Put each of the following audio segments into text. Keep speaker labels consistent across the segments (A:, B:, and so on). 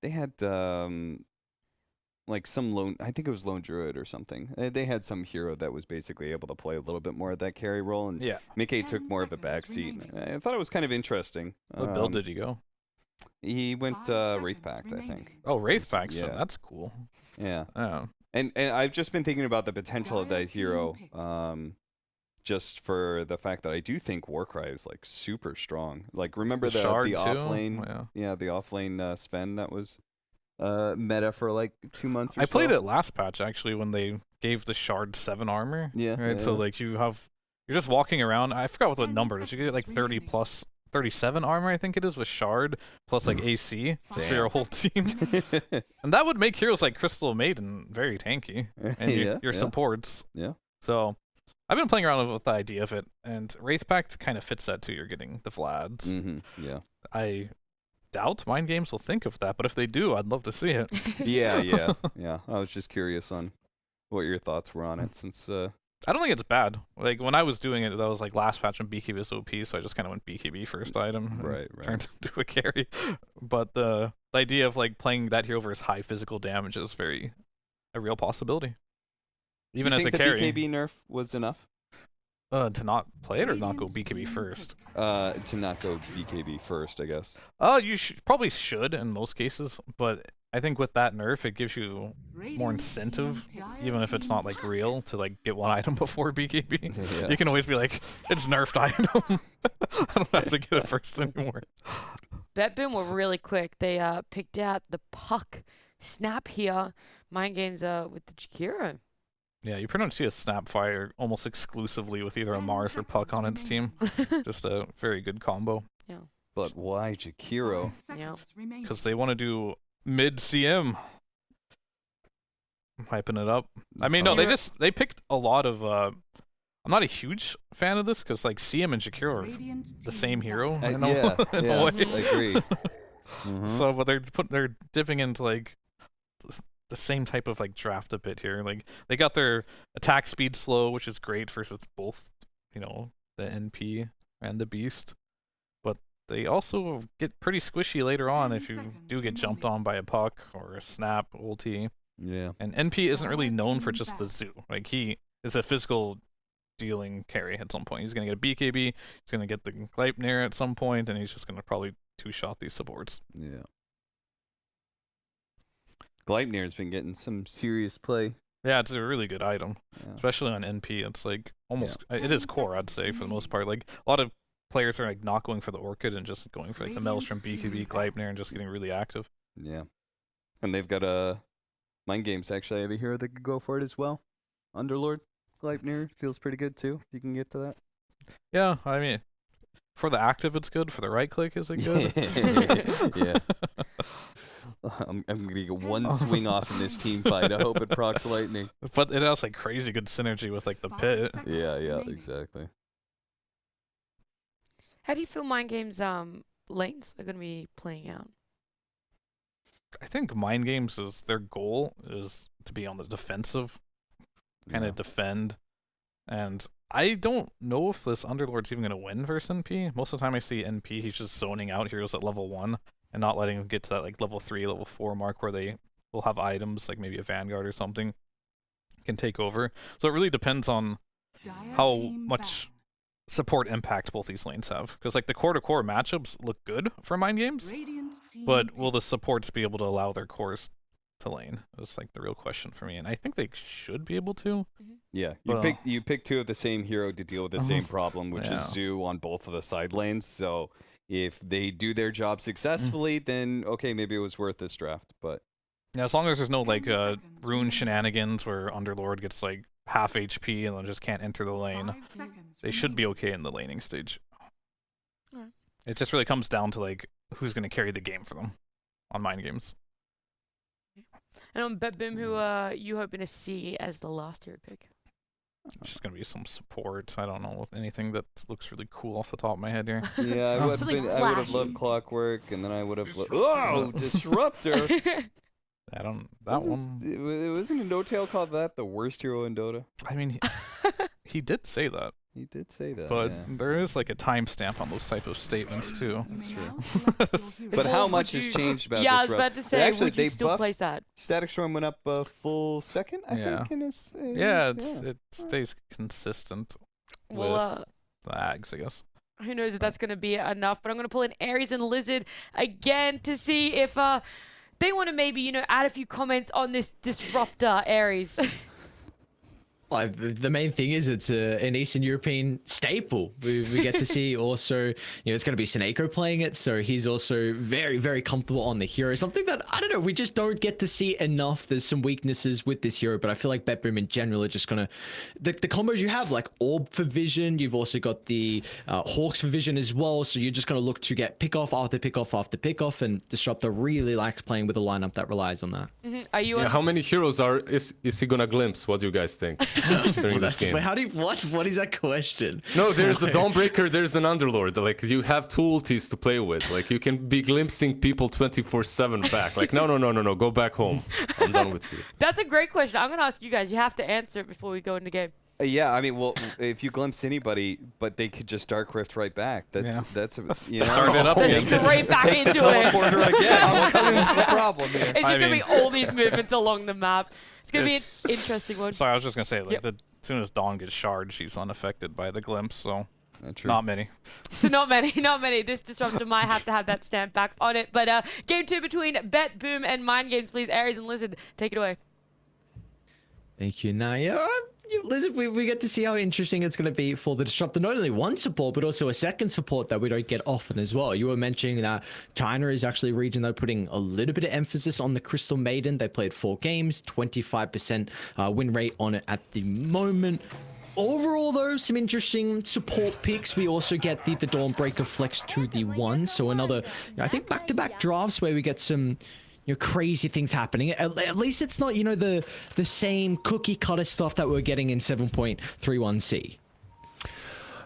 A: they had like some lone, I think it was lone druid or something. They had some hero that was basically able to play a little bit more of that carry role, and
B: Yeah.
A: Mickey took more of a backseat. I thought it was kind of interesting.
B: What build did he go?
A: He went Wraith Pact, I think.
B: Oh, Wraith Pact. So
A: Yeah.
B: that's cool.
A: Yeah.
B: Oh.
A: And I've just been thinking about the potential of that hero, just for the fact that I do think Warcry is like super strong. Like remember the
B: Shard too?
A: offlane, the offlane Sven that was meta for like 2 months. Or
B: I played
A: so.
B: it last patch actually when they gave the Shard 7 armor.
A: Yeah.
B: Right.
A: Yeah,
B: So like you're just walking around. I forgot what the number is. You get like 30 plus 37 armor, I think it is, with Shard plus like AC for your whole team. And that would make heroes like Crystal Maiden very tanky, and your supports.
A: Yeah.
B: So I've been playing around with the idea of it, and Wraith Pact kind of fits that too. You're getting the Vlads.
A: Yeah.
B: I doubt Mind Games will think of that, but if they do, I'd love to see it.
A: Yeah. I was just curious on what your thoughts were on it, since
B: I don't think it's bad. Like when I was doing it, that was like last patch when BKB was OP, so I just kind of went BKB first item.
A: Right.
B: Turned into a carry. But the idea of like playing that hero versus high physical damage is a real possibility. Even
A: you
B: as
A: think
B: a
A: the
B: carry.
A: BKB nerf was enough?
B: To not play it or not go BKB first?
A: To not go BKB first, I guess.
B: You probably should in most cases, but I think with that nerf, it gives you more incentive, even if it's not like real, to like get one item before BKB.
A: Yeah.
B: You can always be like, it's nerfed item. I don't have to get it first anymore.
C: BetBoom were really quick. They picked out the puck snap here. Mind Games with the Jakiro.
B: Yeah, you pretty much see a Snapfire almost exclusively with either a Mars or Puck on its team. Just a very good combo.
C: Yeah.
A: But why Jakiro?
C: Yeah.
B: Because they want to do mid CM. I'm hyping it up. I mean, no, they picked a lot of. I'm not a huge fan of this because like CM and Jakiro are the same hero. In a way.
A: I agree.
B: So, but they're dipping into like the same type of like draft a bit here. Like they got their attack speed slow, which is great versus both, the NP and the Beast. But they also get pretty squishy later on if you do get jumped on by a Puck or a Snap ulti.
A: Yeah.
B: And NP isn't really known for just the zoo. Like he is a physical dealing carry at some point. He's gonna get a BKB, he's gonna get the Gleipnir at some point, and he's just gonna probably two-shot these supports.
A: Yeah. Gleipnir's been getting some serious play.
B: Yeah, it's a really good item, especially on NP. It's like almost it is core, I'd say, for the most part. Like a lot of players are like not going for the Orchid and just going for like the Maelstrom, BKB, Gleipnir, and just getting really active.
A: Yeah, and they've got Mind Games actually have a hero that could go for it as well. Underlord Gleipnir feels pretty good too. You can get to that.
B: Yeah, I mean, for the active, it's good. For the right click, is it good?
A: Yeah. I'm gonna get one swing off in this team fight. I hope it procs lightning.
B: But it has like crazy good synergy with like the pit.
A: Yeah, exactly.
C: How do you feel Mind Games lanes are going to be playing out?
B: I think Mind Games their goal is to be on the defensive, kind of defend, and I don't know if this Underlord's even gonna win versus NP. Most of the time I see NP, he's just zoning out heroes at level 1 and not letting them get to that like level 3, level 4 mark where they will have items like maybe a Vanguard or something can take over. So it really depends on how much support impact both these lanes have. Because like the core-to-core matchups look good for Mind Games, but will the supports be able to allow their cores to lane? That's like the real question for me, and I think they should be able to.
A: Yeah, you pick two of the same hero to deal with the same problem, which is Zoo on both of the side lanes. So if they do their job successfully, then okay, maybe it was worth this draft. But
B: yeah, as long as there's no like rune shenanigans where Underlord gets like half HP and then just can't enter the lane, they should be okay in the laning stage. It just really comes down to like who's going to carry the game for them on Mind Games.
C: And on BetBoom, who you hoping to see as the last hero pick?
B: It's just going to be some support. I don't know anything that looks really cool off the top of my head here.
A: Yeah, I would have loved Clockwork, and then I would have Disruptor.
B: One.
A: Wasn't a No Tail called that the worst hero in Dota?
B: I mean, he did say that.
A: He did say that.
B: But
A: yeah.
B: there is like a timestamp on those type of statements too.
A: That's true. But how much has changed about
C: Yeah, I
A: this
C: was
A: route?
C: about to say,
A: Actually,
C: would you
A: they
C: still
A: buffed
C: place that?
A: Static Storm went up a full second, I think. In his,
B: It stays consistent
C: Well,
B: with the Ags, I guess.
C: who knows if that's going to be enough, but I'm going to pull in Aries and lizZard again to see if they want to maybe, you know, add a few comments on this disruptor, Aries.
D: Well, the main thing is it's an Eastern European staple. We get to see also, you know, it's going to be Seneko playing it, so he's also very, very comfortable on the hero. Something that, I don't know, we just don't get to see enough. There's some weaknesses with this hero, but I feel like BetBoom in general are just going to... The combos you have, like Orb for Vision, you've also got the Hawks for Vision as well, so you're just going to look to get pick-off after pick-off after pick-off, and Disruptor really likes playing with a lineup that relies on that.
C: Are you
E: how many heroes is he gonna glimpse? What do you guys think? During this game.
D: Wait, what is that question?
E: No, there's a Dawnbreaker, there's an Underlord. Like, you have two ultis to play with. Like, you can be glimpsing people 24/7 back. Like, no, go back home. I'm done with you.
C: That's a great question. I'm going to ask you guys. You have to answer it before we go into game.
A: Yeah, I mean, well, if you glimpse anybody, but they could just Dark Rift right back. That's you know.
B: Start it up
C: Just
B: again.
C: straight back
A: Take the
C: into it.
A: teleporter again. I'm telling you, what's the problem here?
C: It's just
B: I
C: going to
B: mean-
C: be all these movements along the map. It's going to be an interesting one.
B: Sorry, I was just gonna say, like,
C: Yep.
B: as soon as Dawn gets shard, she's unaffected by the glimpse, so
A: True.
B: not many.
C: So not many. This disruptor might have to have that stamp back on it. But game 2 between BetBoom and Mind Games, please. Aries and lizZard, take it away.
D: Thank you, Naya. lizZard, we get to see how interesting it's going to be for the Disruptor. Not only one support, but also a second support that we don't get often as well. You were mentioning that China is actually a region that are putting a little bit of emphasis on the Crystal Maiden. They played 4 games, 25% win rate on it at the moment. Overall, though, some interesting support picks. We also get the Dawnbreaker flex to the 1. So another, I think, back-to-back drafts where we get some... crazy things happening. At least it's not, the same cookie cutter stuff that we're getting in 7.31C.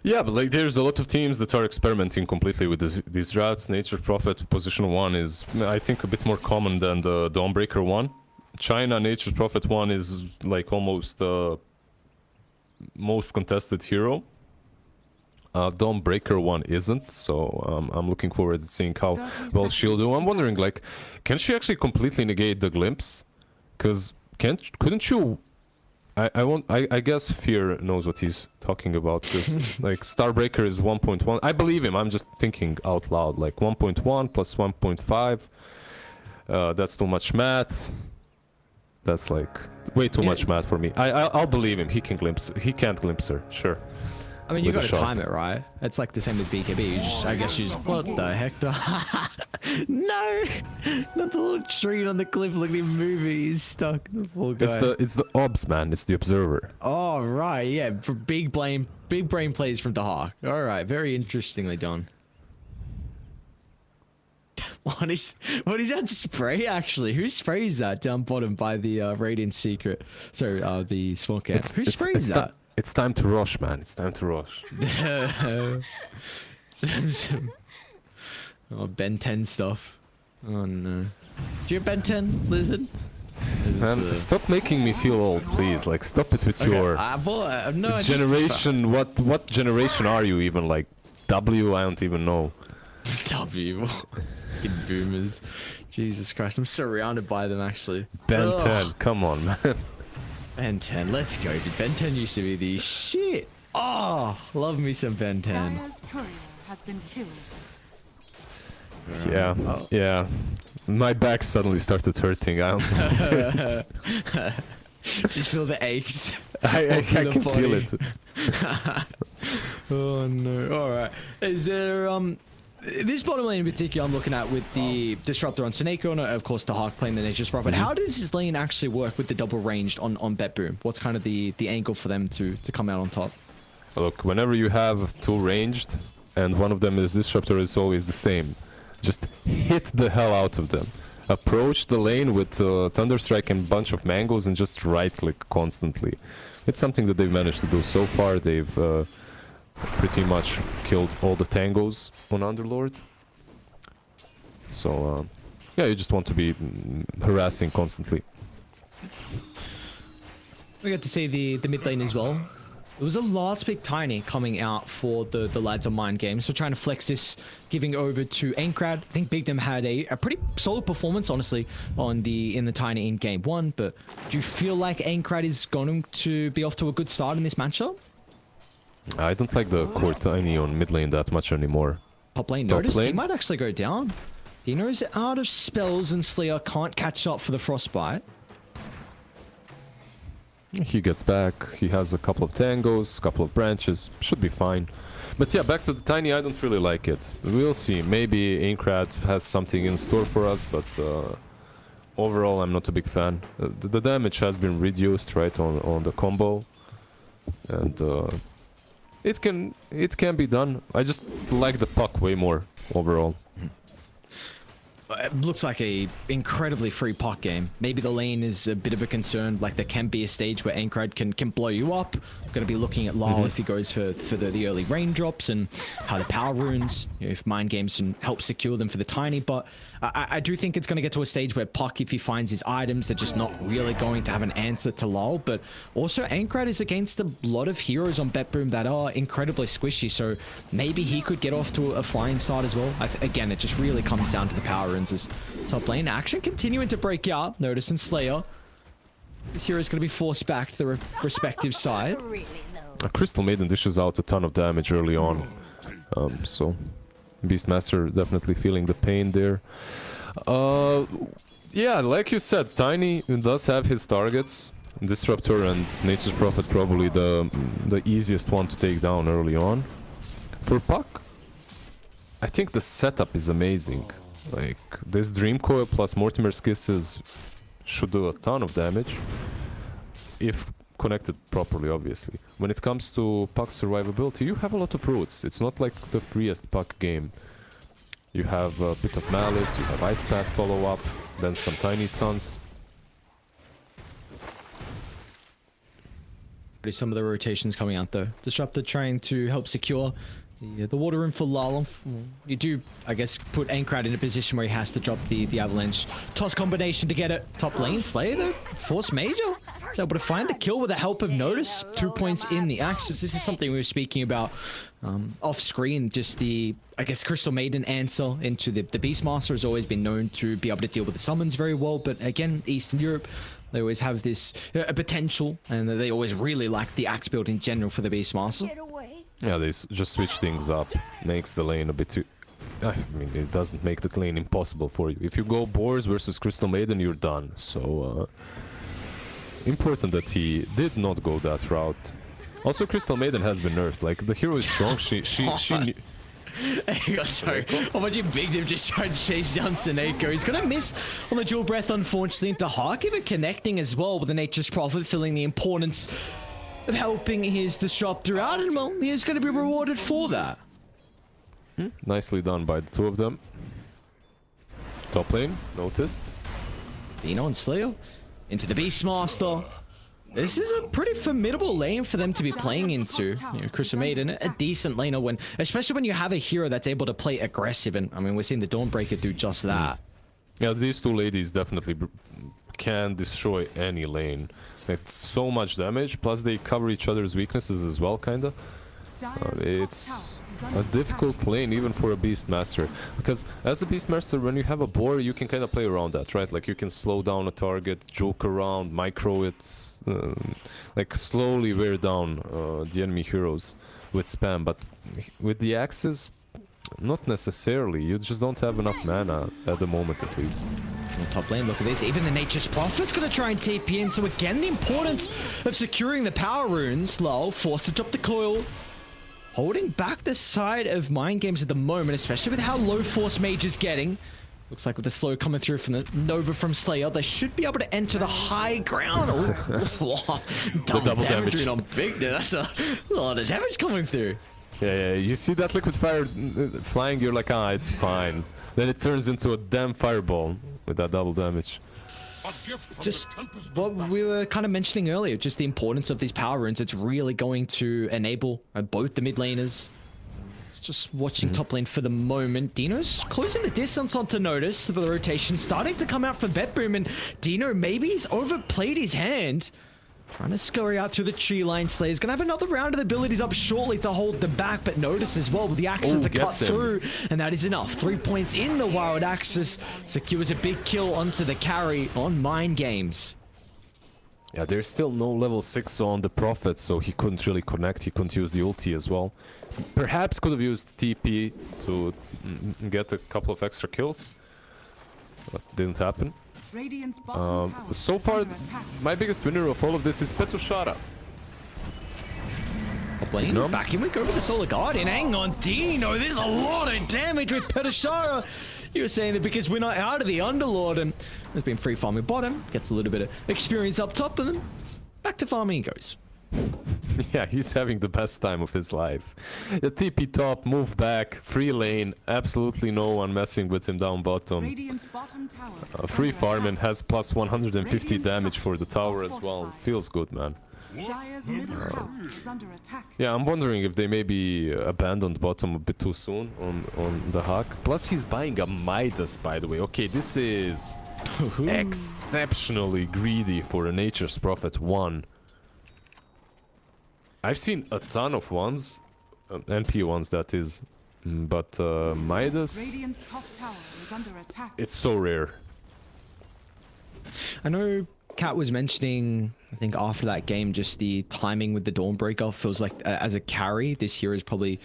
E: Yeah, but like there's a lot of teams that are experimenting completely with these drafts. Nature's Prophet position 1 is, I think, a bit more common than the Dawnbreaker 1. China Nature's Prophet 1 is like almost the most contested hero. Dawnbreaker 1 isn't, so I'm looking forward to seeing how well she'll do. I'm wondering, like, can she actually completely negate the glimpse? Because couldn't you? I guess Fear knows what he's talking about. Because like Starbreaker is 1.1. I believe him. I'm just thinking out loud. Like 1.1 plus 1.5. That's too much math. That's like way too much math for me. I'll believe him. He can glimpse. He can't glimpse her. Sure.
D: I mean, you got to
E: shot.
D: time it, right? It's like the same with BKB. I guess you just... What the heck? No! Not the little tree on the cliff looking movie. He's stuck. The poor guy.
E: It's the obs, man. It's the observer.
D: Oh, right. Yeah. Big brain plays from the Hawk. All right. Very interestingly done. What is that spray, actually? Who sprays that down bottom by the Radiant Secret? Sorry, the small camp. Who sprays that?
E: It's time to rush, man. It's time to rush.
D: Oh, Ben 10 stuff. Oh, no. Do you have Ben 10, lizZard?
E: Man, stop making me feel old, please. Like, stop it with your
D: no,
E: generation. What generation are you even? Like, W? I don't even know.
D: W. Fucking boomers. Jesus Christ, I'm surrounded by them, actually.
E: Ben 10, come on, man.
D: Ben 10, let's go, dude. Ben 10 used to be the shit. Oh, love me some Ben 10.
F: Dire's courier has been killed.
E: Yeah. My back suddenly started hurting. I don't know.
D: Just feel the aches.
E: I can feel it.
D: Oh no. Alright. Is there this bottom lane in particular I'm looking at with the Disruptor on Seneko and of course the Hawk playing the Nature's Prophet. How does this lane actually work with the double ranged on BetBoom? What's kind of the angle for them to come out on top?
E: Look, whenever you have 2 ranged and one of them is Disruptor, it's always the same. Just hit the hell out of them. Approach the lane with Thunderstrike and bunch of mangoes and just right click constantly. It's something that they've managed to do so far. They've pretty much killed all the tangos on Underlord. So yeah, you just want to be harassing constantly.
D: We got to see the mid lane as well. There was a last pick Tiny coming out for the lads on Mind Games. So trying to flex this, giving over to Aincrad. I think BigDim had a pretty solid performance, honestly, in the Tiny in game 1. But do you feel like Aincrad is going to be off to a good start in this matchup?
E: I don't like the core Tiny on mid lane that much anymore.
D: Top lane noticed he might actually go down. Dino's out of spells and Slayer can't catch up for the Frostbite.
E: He gets back, he has a couple of tangos, a couple of branches, should be fine. But yeah, back to the Tiny, I don't really like it. We'll see, maybe Aincrad has something in store for us, but overall I'm not a big fan. The damage has been reduced, right, on the combo. And it can be done. I just like the puck way more, overall.
D: It looks like a incredibly free puck game. Maybe the lane is a bit of a concern. Like there can be a stage where Aincrad can blow you up. Going to be looking at Lyle if he goes for the early raindrops and how the power runes, if Mind Games can help secure them for the Tiny. But I do think it's going to get to a stage where Puck, if he finds his items, they're just not really going to have an answer to Lyle. But also Aincrad is against a lot of heroes on BetBoom that are incredibly squishy. So maybe he could get off to a flying start as well. Again, it just really comes down to the power runes as top lane action continuing to break out. Notice and Slayer. This hero is going to be forced back to the respective side.
E: Crystal Maiden dishes out a ton of damage early on. So Beastmaster definitely feeling the pain there. Yeah, like you said, Tiny does have his targets. Disruptor and Nature's Prophet probably the easiest one to take down early on. For Puck, I think the setup is amazing. Like, this Dream Coil plus Mortimer's Kisses should do a ton of damage. If connected properly, obviously. When it comes to Puck's survivability, you have a lot of roots. It's not like the freest Puck game. You have a bit of Malice, you have Ice Path follow-up, then some Tiny stuns.
D: Some of the rotations coming out though. Disruptor trying to help secure the water room for Lala. You do, I guess, put Aincrad in a position where he has to drop the avalanche. Toss combination to get it. Top lane, Slayer though. Force Major. Is able to find the kill with the help of Notice. 2 points in the axis. This is something we were speaking about off screen. Just the, I guess, Crystal Maiden answer into the Beastmaster has always been known to be able to deal with the summons very well. But again, Eastern Europe, they always have this potential, and they always really like the axe build in general for the Beastmaster.
E: Yeah, they just switch things up. Makes the lane a bit too... I mean, it doesn't make the lane impossible for you. If you go Boars versus Crystal Maiden, you're done. So, important that he did not go that route. Also, Crystal Maiden has been nerfed. Like, the hero is strong. She
D: Sorry, how much Big Div just tried to chase down Seneko. He's gonna miss on the dual breath, unfortunately, into Hawk, even connecting as well with the Nature's Prophet, feeling the importance of helping his disruptor out, and well, he is going to be rewarded for that.
E: Nicely done by the two of them. Top lane, noticed.
D: Dino and Slayer into the Beastmaster. This is a pretty formidable lane for them to be playing into. You know, Crystal Maiden, a decent laner, especially when you have a hero that's able to play aggressive, and I mean, we're seeing the Dawnbreaker do just that.
E: Yeah, these two ladies definitely can destroy any lane. It's so much damage, plus they cover each other's weaknesses as well, kinda. It's a difficult lane even for a Beastmaster, because as a Beastmaster, when you have a boar, you can kind of play around that, right? Like, you can slow down a target, joke around, micro it, like slowly wear down the enemy heroes with spam. But with the axes, not necessarily. You just don't have enough mana at the moment, at least.
D: Top lane, look at this. Even the Nature's Prophet's going to try and TP in. So again, the importance of securing the power runes. Lol, forced to drop the coil. Holding back the side of Mind Games at the moment, especially with how low Force Major's getting. Looks like with the slow coming through from the Nova from Slayer, they should be able to enter the high ground. Oh, double damage on Big Div. That's a lot of damage coming through.
E: Yeah, you see that liquid fire flying, you're like, ah, it's fine. Then it turns into a damn fireball with that double damage.
D: Just what we were kind of mentioning earlier, just the importance of these power runes. It's really going to enable both the mid laners. Just watching top lane for the moment. Dino's closing the distance onto Notice, but the rotation starting to come out for BetBoom, and Dino maybe he's overplayed his hand. Trying to scurry out through the tree line. Slayer's gonna have another round of the abilities up shortly to hold the back, but notice as well with the Axis to cut
E: gets him.
D: through, and that is enough. 3 points in the Wild Axis secures a big kill onto the carry on Mind Games.
E: Yeah, there's still no level 6 on the Prophet, so he couldn't really connect. He couldn't use the ulti as well. Perhaps could have used TP to get a couple of extra kills. But didn't happen.
F: Radiant's bottom tower
E: So
F: is
E: far,
F: under attack.
E: my biggest winner of all of this is Petushara.
D: Blaine,
E: No.
D: back in we go with the Solar Guardian. Hang on, Dino, there's a lot of damage with Petashara. You were saying that because we're not out of the Underlord, and there's been free farming bottom, gets a little bit of experience up top, and then back to farming he goes.
E: Yeah, he's having the best time of his life. The TP top, move back, free lane, absolutely no one messing with him down bottom.
F: Radiant's bottom tower is
E: Free
F: under
E: farm and
F: attack.
E: has plus 150 damage for the tower as well. Feels good, man.
F: Dire's middle tower is under attack.
E: Yeah, I'm wondering if they maybe abandoned bottom a bit too soon on the Hawk. Plus, he's buying a Midas, by the way. Okay, this is exceptionally greedy for a Nature's Prophet 1. I've seen a ton of ones, NP ones that is, but Midas,
F: Radiant's top tower is under attack.
E: it's so rare.
D: I know Kat was mentioning, I think after that game, just the timing with the Dawnbreaker feels like as a carry, this hero is probably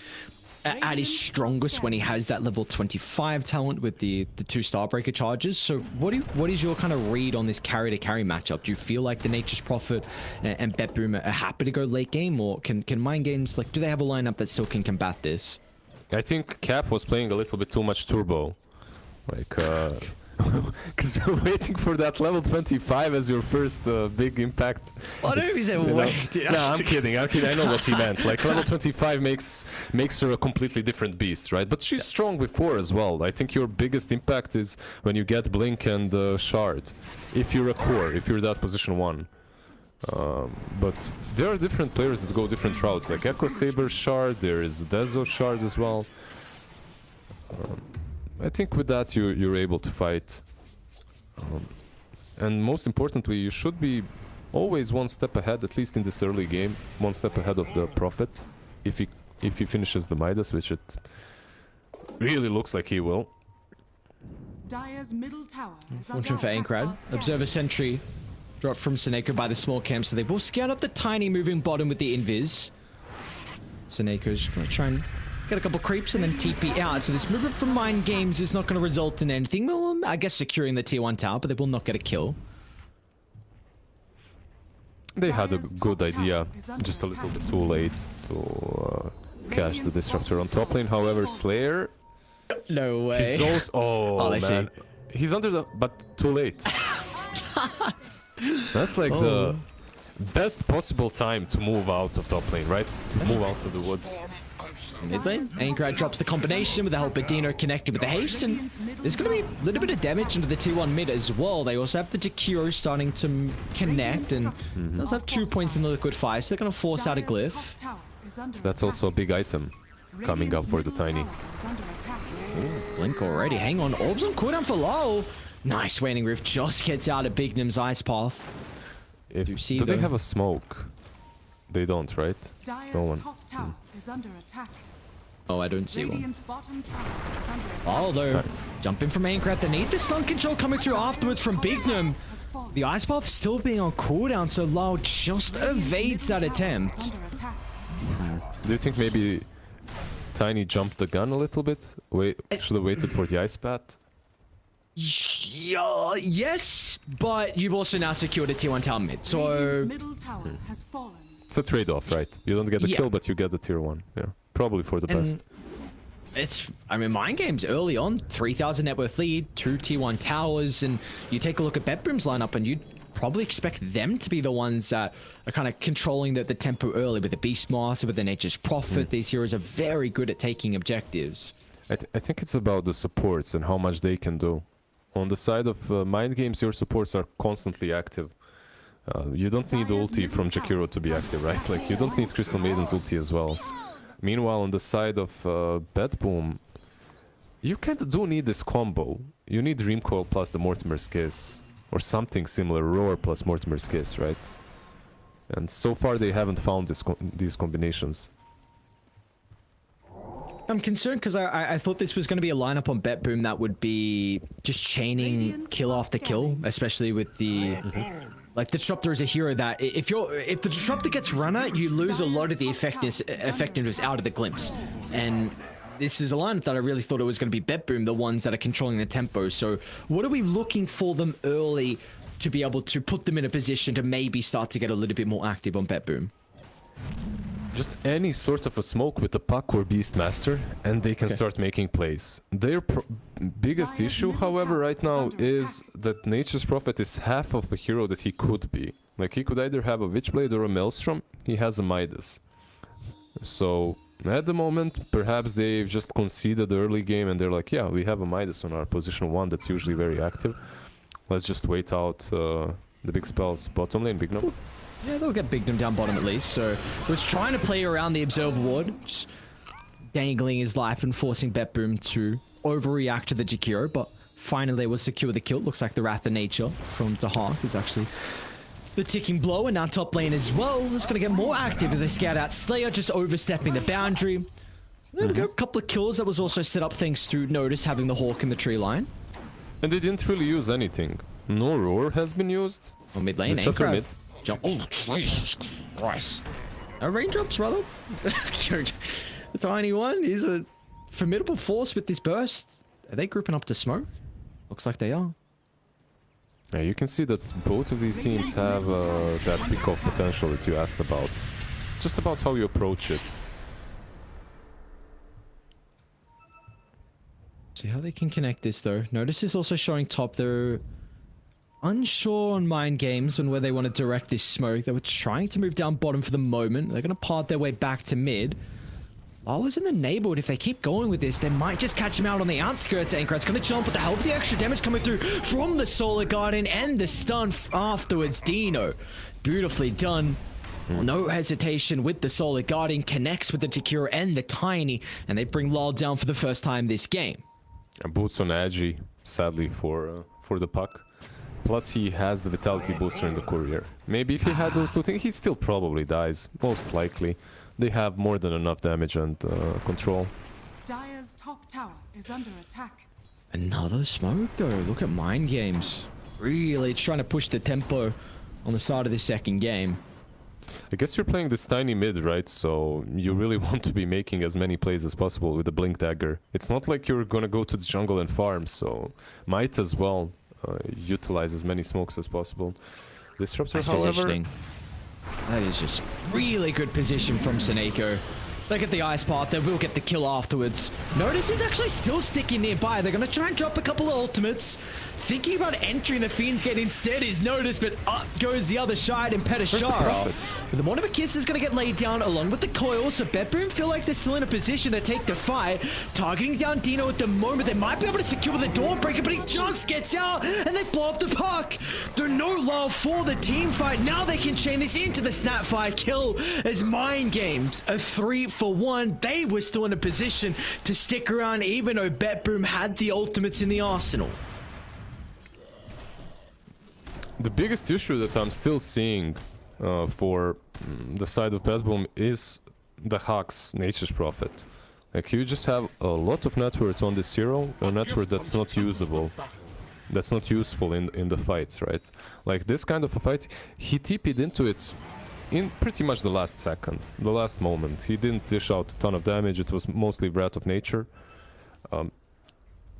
D: at his strongest when he has that level 25 talent with the 2 Starbreaker charges. So what is your kind of read on this carry to carry matchup? Do you feel like the Nature's Prophet and BetBoom are happy to go late game, or can Mind Games, like, do they have a lineup that still can combat this?
E: I think Cap was playing a little bit too much turbo. Like, because you're waiting for that level 25 as your first big impact.
D: I don't know if he said
E: you know-
D: wait.
E: No, I'm kidding. I know what he meant. Like, level 25 makes her a completely different beast, right? But she's strong before as well. I think your biggest impact is when you get Blink and Shard. If you're a core, if you're that position 1. But there are different players that go different routes. Like Echo Saber Shard, there is Dezo Shard as well. I think with that you're able to fight. And most importantly, you should be always one step ahead, at least in this early game, one step ahead of the Prophet. If he finishes the Midas, which it really looks like he will.
F: Dire's middle tower is under
D: Watching for
F: attack.
D: Aincrad. Observer Sentry dropped from Seneko by the small camp, so they will scout up the tiny moving bottom with the Invis. Seneko's going to try and get a couple creeps and then TP out. So this movement from Mind Games is not going to result in anything. Well, I guess securing the tier 1 tower, but they will not get a kill.
E: They had a
F: Dire's
E: good
F: top tower
E: idea,
F: is under
E: just a little
F: attack.
E: bit too late to catch the Disruptor on top lane. However, Slayer,
D: No way.
E: he's also... Oh,
D: I see.
E: man. He's under the... But too late. That's like
D: Oh.
E: the best possible time to move out of top lane, right? To move out to the woods.
D: Mid lane, Aincrad drops the combination with the help of Dino connected with the haste, and there's going to be a little bit of damage into the tier 1 mid as well. They also have the Jakiro starting to connect, and does have 2 points in the liquid fire, so they're going to force out a
F: Dire's
D: glyph.
F: top tower is under
E: That's
F: attack.
E: also a big item coming up
F: Radiant's
E: for the
F: middle
E: Tiny.
F: tower is under attack.
D: Blink already. Hang on. Orbs on cooldown for low. Nice Waning Rift just gets out of Bignum's Ice Path. You see
E: Do they
D: the-
E: have a smoke? They don't, right?
F: Dire's
E: No one.
F: top tower is under attack.
D: Oh, I don't see one.
F: Radiant's bottom tower is under attack.
D: Oh, though. Jumping from Aincrad. They need the stun control coming through afterwards from Bignum.
F: Has fallen.
D: The Ice Path still being on cooldown, so Lau just
F: Radiant's
D: evades that
F: middle tower
D: attempt.
F: is under attack.
E: Do you think maybe Tiny jumped the gun a little bit? Wait, should have waited for the ice bat?
D: Yeah, yes, but you've also now secured a tier 1 tower mid, so...
F: Radiant's middle tower has fallen.
E: It's a trade-off, right? You don't get the
D: Yeah.
E: kill, but you get the tier 1. Yeah, probably for the
D: And
E: best.
D: It's, I mean, Mind Games early on, 3,000 net worth lead, 2 tier 1 towers, and you take a look at BetBoom's lineup and you'd probably expect them to be the ones that are kind of controlling the tempo early with the Beastmaster, with the Nature's Prophet. These heroes are very good at taking objectives.
E: I think it's about the supports and how much they can do. On the side of Mind Games, your supports are constantly active. You don't need ulti from Jakiro to be active, right? Like, you don't need Crystal Maiden's ulti as well. Meanwhile, on the side of BetBoom, you kind of do need this combo. You need Dream Coil plus the Mortimer's Kiss. Or something similar, Roar plus Mortimer's Kiss, right? And so far they haven't found these combinations.
D: I'm concerned because I thought this was going to be a lineup on BetBoom that would be just chaining kill after kill, especially with the like the disruptor is a hero that if the disruptor gets run at, you lose a lot of the effectiveness out of the glimpse. And this is a lineup that I really thought it was going to be BetBoom, the ones that are controlling the tempo. So what are we looking for them early to be able to put them in a position to maybe start to get a little bit more active on BetBoom?
E: Just any sort of a smoke with a Puck or Beastmaster, and they can start making plays. Their biggest issue, however, right now is that Nature's Prophet is half of the hero that he could be. Like, he could either have a Witchblade or a Maelstrom. He has a Midas. So, at the moment, perhaps they've just conceded the early game and they're like, yeah, we have a Midas on our position 1 that's usually very active. Let's just wait out the big spells. Bottom lane, big no.
D: Yeah, they'll get Bignum down bottom at least. So, was trying to play around the Observer Ward, just dangling his life and forcing BetBoom to overreact to the Jakiro, but finally they will secure the kill. Looks like the Wrath of Nature from Dahak is actually the ticking blow, and now top lane as well is going to get more active as they scout out Slayer, just overstepping the boundary. There we go, a couple of kills that was also set up thanks to Notice having the Hawk in the tree line.
E: And they didn't really use anything. No Roar has been used.
D: Oh, mid lane,
E: Sutter mid.
D: Jump. Oh, Jesus Christ. No raindrops, brother. The tiny one is a formidable force with this burst. Are they grouping up to smoke? Looks like they are.
E: Yeah, you can see that both of these teams have that pick-off potential that you asked about. Just about how you approach it.
D: See how they can connect this though. Notice is also showing top. They're unsure on Mind Games and where they want to direct this smoke. They were trying to move down bottom for the moment. They're going to part their way back to mid. Lala's in the neighborhood. If they keep going with this, they might just catch him out on the outskirts. Ankrat's going to jump with the help of the extra damage coming through from the Solar Guardian and the stun afterwards. Dino, beautifully done. No hesitation with the Solar Guardian, connects with the Jakiro and the Tiny, and they bring Lal down for the first time this game.
E: Boots on Agi, sadly for the Puck. Plus he has the Vitality Booster in the Courier. Maybe if he had those two things, he still probably dies, most likely. They have more than enough damage and control.
F: Dire's top tower is under attack.
D: Another smoke though. Look at Mind Games. Really trying to push the tempo on the start of the second game.
E: I guess you're playing this tiny mid, right? So you really want to be making as many plays as possible with the Blink Dagger. It's not like you're gonna go to the jungle and farm, so might as well utilize as many smokes as possible. Disruptor, however...
D: That is just really good position from Seneko. They get the ice path, they will get the kill afterwards. Notice is actually still sticking nearby. They're going to try and drop a couple of ultimates. Thinking about entering the Fiend's Gate instead is Notice, but up goes the other side and Petashara. But the Mortimer Kiss is going to get laid down along with the coil, so BetBoom feel like they're still in a position to take the fight. Targeting down Dino at the moment. They might be able to secure the Dawnbreaker, but he just gets out and they blow up the Puck. There's no lull for the team fight. Now they can chain this into the Snapfire kill as Mind Games, a 3-for-1. They were still in a position to stick around even though BetBoom had the ultimates in the arsenal.
E: The biggest issue that I'm still seeing for the side of BetBoom is the Hack's Nature's Prophet. Like, you just have a lot of net worth on this hero, a net worth that's not usable. That's not useful in the fights, right? Like, this kind of a fight, he TP'd into it in pretty much the last second, the last moment. He didn't dish out a ton of damage, it was mostly Wrath of Nature.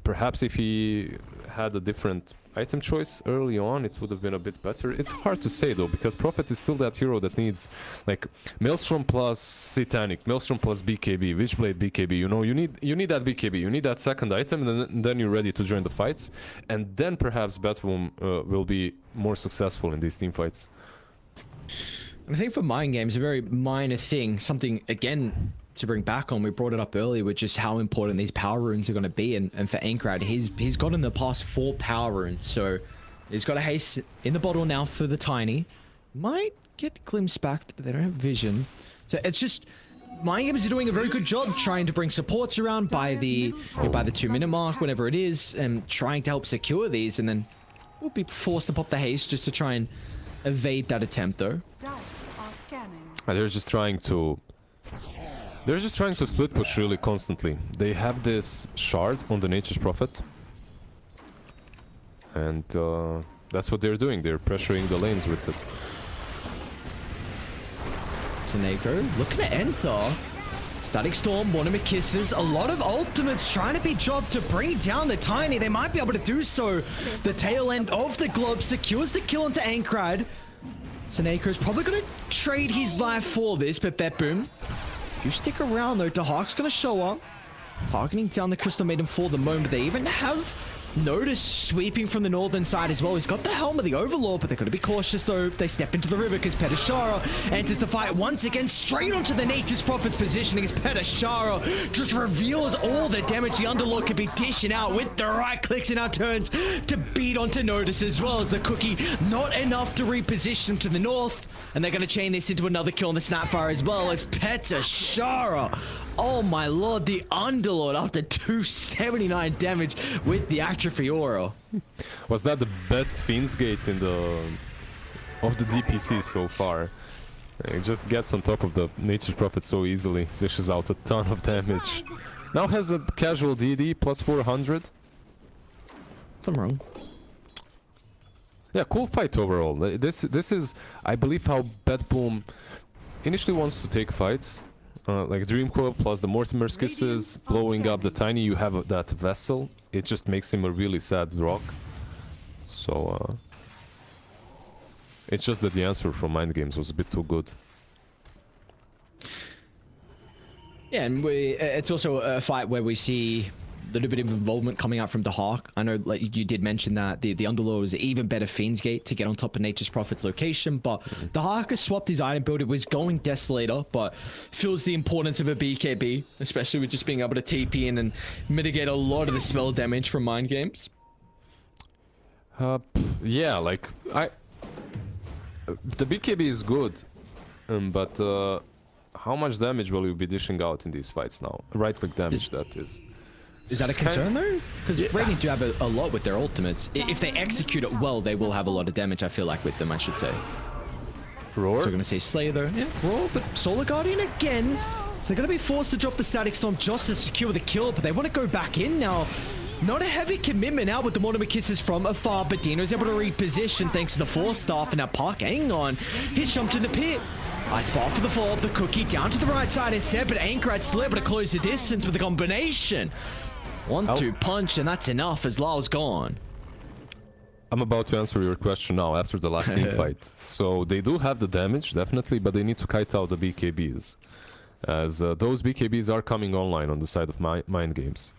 E: Perhaps if he had a different item choice early on, it would have been a bit better. It's hard to say though, because Prophet is still that hero that needs like Maelstrom plus Satanic, Maelstrom plus BKB, Witchblade BKB. You know, you need that BKB, you need that second item, and then you're ready to join the fights. And then perhaps BetBoom will be more successful in these team fights.
D: I think for Mind Games, a very minor thing, something again to bring back on, we brought it up earlier, with just how important these power runes are going to be, and for Ankrat, he's gotten the past 4 power runes, so he's got a haste in the bottle now for the Tiny. Might get glimpsed back, but they don't have vision. So it's just, Mind Games are doing a very good job trying to bring supports around by the 2-minute mark, whenever it is, and trying to help secure these, and then we'll be forced to pop the haste just to try and evade that attempt though.
F: Dire are Scanning.
E: They're just trying to split push really constantly. They have this shard on the Nature's Prophet. And that's what they're doing. They're pressuring the lanes with it.
D: Taneko looking to enter. Static Storm, one of my kisses. A lot of ultimates trying to be dropped to bring down the Tiny. They might be able to do so. The tail end of the globe secures the kill onto Ankrad. Taneko is probably going to trade his life for this, but BetBoom, you stick around though. Dahak's going to show up. Targeting down the Crystal Maiden for the moment. They even have Notice sweeping from the northern side as well. He's got the helm of the Overlord, but they're going to be cautious though if they step into the river, because Petashara enters the fight once again straight onto the Nature's Prophet's positioning as Petashara just reveals all the damage the Underlord could be dishing out with the right clicks and out turns to beat onto Notice, as well as the Cookie. Not enough to reposition him to the north, and they're going to chain this into another kill on the Snapfire as well as Petashara. Oh my lord, the Underlord after 279 damage with the Atrophy Aura.
E: Was that the best Fiend's Gate in of the DPC so far? It just gets on top of the Nature's Prophet so easily, dishes out a ton of damage. Now has a casual DD plus 400.
D: I'm wrong.
E: Yeah, cool fight overall. This is, I believe, how BetBoom initially wants to take fights. Like Dream Coil plus the Mortimer's Kisses, blowing up the Tiny, you have that Vessel. It just makes him a really sad rock. So, it's just that the answer from Mind Games was a bit too good.
D: Yeah, and it's also a fight where we see a little bit of involvement coming out from the Hawk. I know, like you did mention that the Underlord is an even better Fiend's Gate to get on top of Nature's Prophet's location, but the Hawk has swapped his item build. It was going Desolator, but feels the importance of a BKB, especially with just being able to TP in and mitigate a lot of the spell damage from Mind Games.
E: Yeah, like the BKB is good, but how much damage will you be dishing out in these fights now? Right-click damage, that is.
D: Is that a concern though? Because Radiant do have a lot with their ultimates. If they execute it well, they will have a lot of damage, I feel like, with them, I should say.
E: Roar?
D: So we're going to say Slayer though. Yeah, Roar, but Solar Guardian again. So they're going to be forced to drop the Static Storm just to secure the kill, but they want to go back in now. Not a heavy commitment now with the Mortimer Kisses from afar, but Dino is able to reposition thanks to the Force Staff, and now Park, hang on. He's jumped in the pit. Nice spot for the follow-up, the Cookie down to the right side instead, but Ankrat's still able to close the distance with the combination. 1-2 punch, and that's enough as Lao's gone.
E: I'm about to answer your question now after the last team fight. So they do have the damage, definitely, but they need to kite out the BKBs. As those BKBs are coming online on the side of Mind Games.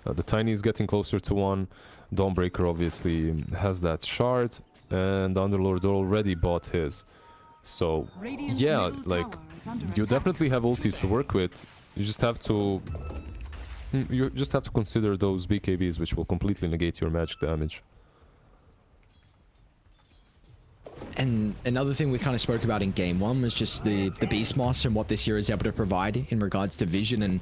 E: The Tiny is getting closer to one. Dawnbreaker obviously has that shard, and Underlord already bought his. So, yeah, like, you definitely have ultis to work with. You just have to consider those BKBs, which will completely negate your magic damage.
D: And another thing we kind of spoke about in game one was just the Beastmaster and what this hero is able to provide in regards to vision and